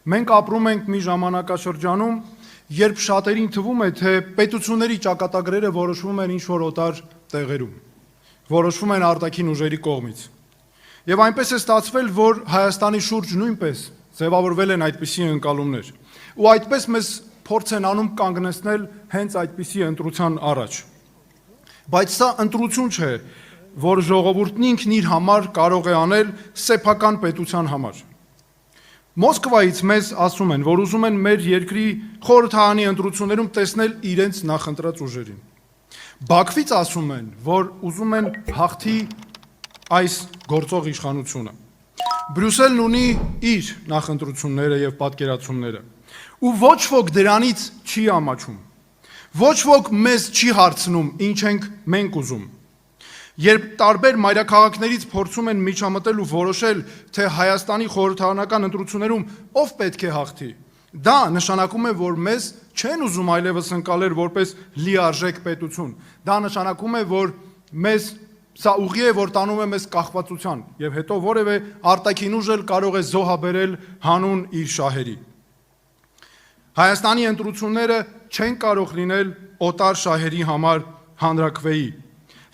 Մենք ապրում ենք մի ժամանակաշրջանում, երբ շատերին թվում է, թե պետությունների ճակատագրերը որոշվում են ինչ-որ օտար տեղերում, որոշվում են արտաքին ուժերի կողմից։ Եվ այնպես է ստացվել, որ Հայաստանի շուրջ նույնպես ձևավորվել են այդպիսի ընկալումներ, ու այդպես մեզ փորձ են անում կանգնեցնել հենց այդպիսի ընտրության առաջ։ Բայց սա ընտրություն չէ, որ ժողովուրդն ինքն իր համար կարող է անել սեփական պետության համար։ Մոսկվայից մեզ ասում են, որ ուզում են մեր երկրի խորհրդարանի ընտրություններում տեսնել իրենց նախընտրած ուժերին։ Բաքվից ասում են, որ ուզում են հաղթի այս գործող իշխանությունը։ Բրյուսելն ունի իր նախընտրությունները եւ պատկերացումները, ու ոչ ոք դրանից չի ամաչում։ Ոչ ոք մեզ չի հարցնում, ինչ ենք մենք ուզում։ Երբ տարբեր մայրաքաղաքներից փորձում են միջամտել ու որոշել, թե Հայաստանի խորհրդարանական ընտրություններում ով պետք է հաղթի, դա նշանակում է, որ մեզ չեն ուզում այլևս ընկալել որպես լիարժեք պետություն։ Դա նշանակում է, որ մեզ սա ուղի է, որ տանում է մեզ կախվածության, եւ հետո որևէ արտաքին ուժ էլ կարող է զոհաբերել հանուն իր շահերի։ Հայաստանի ընտրությունները չեն կարող լինել օտար շահերի համար հանրաքվեի։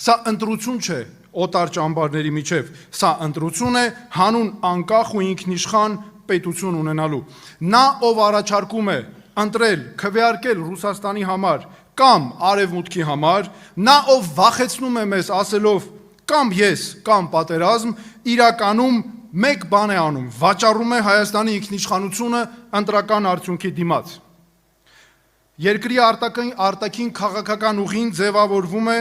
Սա ընտրություն չէ օտար ճամբարների միջև, սա ընտրություն է հանուն անկախ ու ինքնիշխան պետություն ունենալու։ Նա, ով առաջարկում է ընտրել, քվեարկել Ռուսաստանի համար կամ Արևմուտքի համար, նա, ով վախեցնում է մեզ ասելով կամ ես, կամ պատերազմ, իրականում մեկ բան է անում, վաճառում է Հայաստանի ինքնիշխանությունը ընտրական արդյունքի դիմաց։ Երկրի արտաքին քաղաքական ուղին ձևավորվում է,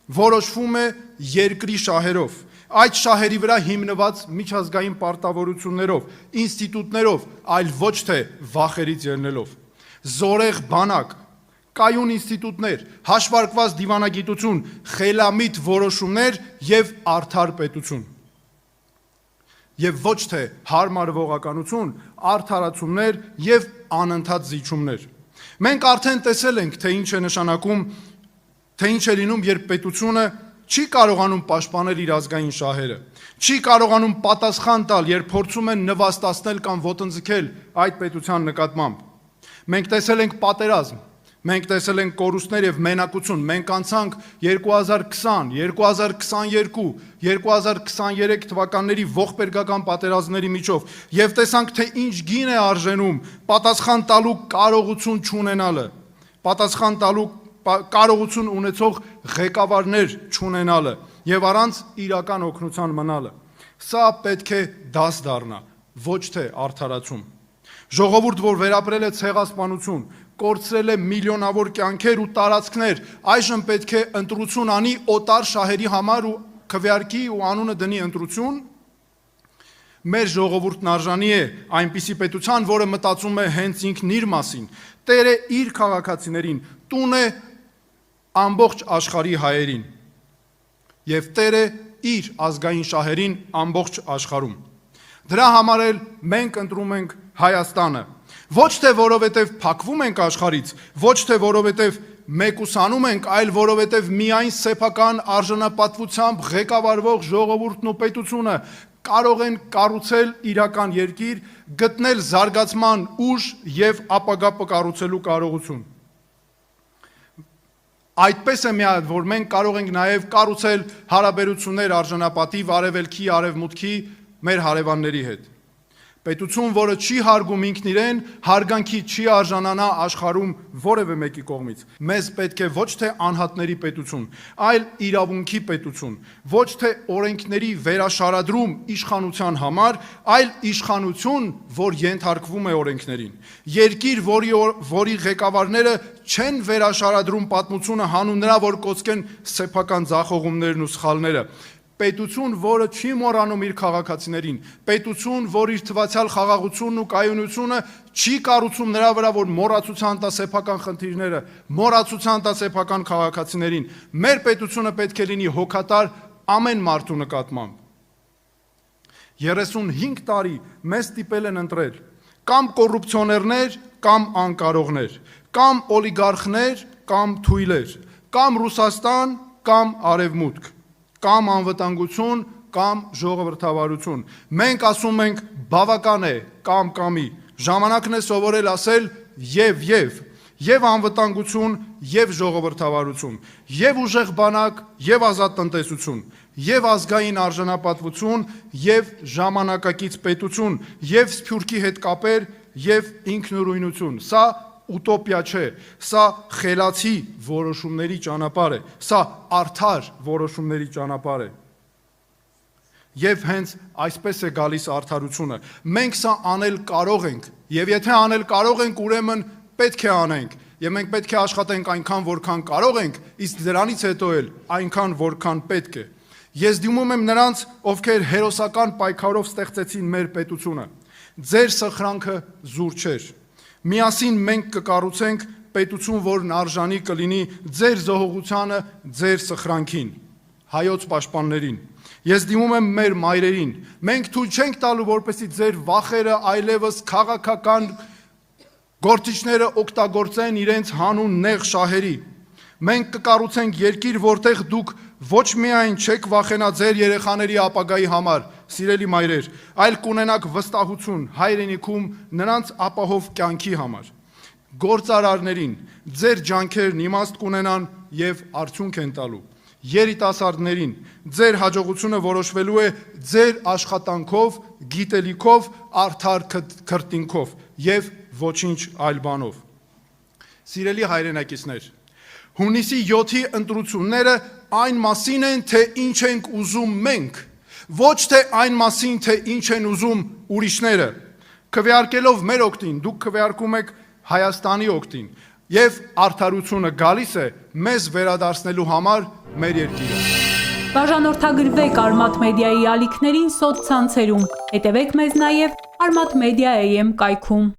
որոշվում է երկրի շահերով, այդ շահերի վրա հիմնված միջազգային պարտավորություններով, ինստիտուտներով, այլ ոչ թե վախերից ելնելով։ Զորեղ բանակ, կայուն ինստիտուտներ, հաշվարկված դիվանագիտություն, խելամիտ որոշումներ եւ արդար պետություն։ Եվ ոչ թե հարմարվողականություն, արդարացումներ եւ անընդհատ զիջումներ։ Մենք արդեն տեսել ենք, թե ինչ է նշանակում, թե ինչ է լինում, երբ պետությունը չի կարողանում պաշտպանել իր ազգային շահերը, չի կարողանում պատասխան տալ, երբ փորձում են նվաստացնել կամ ոտնձգել այդ պետության նկատմամբ։ Մենք տեսել ենք պատերազմ, մենք տեսել ենք կորուստներ եւ մենակություն, մենք անցանք 2020, 2022, 2023 թվականների ողբերգական պատերազմների միջով եւ տեսանք, թե ինչ գին է արժենում պատասխան տալու կարողություն չունենալը, պատասխան տալու կարողություն ունեցող ղեկավարներ չունենալը եւ առանց իրական օգնության մնալը։ Սա պետք է դաս դառնա, ոչ թե արդարացում։ Ժողովուրդ, որ վերապրել է ցեղասպանություն, կորցրել է միլիոնավոր կյանքեր ու տարածքներ, այժմ պետք է ընտրություն անի օտար շահերի համար ու քվեարկի ու անունը դնի ընտրություն։ Մեր ժողովուրդն արժանի է այնպիսի պետության, որը մտածում է հենց ինքն իր մասին, տեր է իր քաղաքացիներին, տուն է ամբողջ աշխարհի հայերին եւ տեր է իր ազգային շահերին ամբողջ աշխարհում։ Դրա համար էլ մենք ընտրում ենք Հայաստանը, ոչ թե որովհետեւ փակվում ենք աշխարհից, ոչ թե որովհետեւ մեկուսանում ենք, այլ որովհետեւ միայն սեփական արժանապատվությամբ ղեկավարվող ժողովուրդն ու պետությունը կարող են կառուցել իրական երկիր, գտնել զարգացման ուժ եւ ապագա կառուցելու կարողություն։ Այդպես է միայն, որ մենք կարող ենք նաև կառուցել հարաբերություններ արժանապատիվ արևելքի, արևմուտքի մեր հարևանների հետ։ Պետություն, որը չի հարգում ինքն իրեն, հարգանքի չի արժանանա աշխարհում որևէ մեկի կողմից։ Մեզ պետք է ոչ թե անհատների պետություն, այլ իրավունքի պետություն, ոչ թե օրենքների վերաշարադրում իշխանության համար, այլ իշխանություն, որ ենթարկվում է օրենքներին։ Երկիր, որի ղեկավարները չեն վերաշարադրում պատմությունը հանուն նրա, որ կոծկեն սեփական ձախողումներն ու սխալները։ Պետություն, որը չի մոռանում իր քաղաքացիներին, պետություն, որ իր թվացյալ խաղաղությունն ու կայունությունը չի կառուցում նրա վրա, որ մոռացության տա սեփական խնդիրները, մոռացության տա սեփական քաղաքացիներին։ Մեր պետությունը պետք է լինի հոգատար ամեն մարդու նկատմամբ։ 35 տարի մեզ ստիպել են ընտրել կամ կոռուպցիոներներ, կամ անկարողներ, կամ օլիգարխներ, կամ թույլեր, կամ Ռուսաստան, կամ Արևմուտք, կամ անվտանգություն, կամ ժողովրդավարություն։ Մենք ասում ենք բավական է կամ կամի, Ժամանակն է սովորել ասել եւ անվտանգություն, եւ ժողովրդավարություն, եւ ուժեղ բանակ, եւ ազատ տնտեսություն, եւ ազգային արժանապատվություն, եւ ժամանակակից պետություն, եւ սփյուռքի հետ կապեր, եւ ինքնուրույնություն։ Սա ուտոպիա չէ, սա խելացի որոշումների ճանապարհ է, սա արդար որոշումների ճանապարհ է։ Եվ հենց այսպես է գալիս արդարությունը։ Մենք սա անել կարող ենք, եւ եթե անել կարող ենք, ուրեմն պետք է անենք, եւ մենք պետք է աշխատենք այնքան, որքան կարող ենք, իսկ դրանից հետո էլ այնքան, որքան պետք է։ Ես դիմում եմ նրանց, ովքեր հերոսական պայքարով ստեղծեցին մեր պետությունը։ Ձեր սխրանքը զուր չէր։ Միասին մենք կկառուցենք պետություն, որն արժանի կլինի ձեր զոհողությանը, ձեր սխրանքին, հայոց պաշտպաններին։ Ես դիմում եմ մեր մայրերին, մենք թույլ չենք տալու, որպեսզի ձեր վախերը այլևս քաղաքական գործիչները օգտագործեն իրենց հանուն նեղ շահերի։ Մենք կկառուցենք երկիր, որտեղ դուք ոչ միայն չեք վախենա ձեր երեխաների ապագայի համար, սիրելի մայրեր, այլ կունենաք վստահություն հայրենիքում նրանց ապահով կյանքի համար։ Գործարարներին ձեր ջանքերն իմաստ կունենան եւ արդյունք են տալու։ Երիտասարդներին ձեր հաջողությունը որոշվելու է ձեր աշխատանքով, գիտելիքով, արդար քրտինքով եւ ոչինչ այլ բանով։ Սիրելի հայրենակիցներ, հունիսի 7-ի ընտրությունները այն մասին են, թե ինչ ենք ուզում մենք, ոչ թե այն մասին, թե ինչ են ուզում ուրիշները։ Քվեարկելով մեր օգտին, դուք քվեարկում եք Հայաստանի օգտին, եւ արդարությունը գալիս է մեզ վերադարձնելու համար մեր երկիրը։ Բաժանորդագրվեք Արմաթ մեդիայի ալիքներին սոցցանցերում, հետևեք մեզ նաև Armat Media AM կայքում։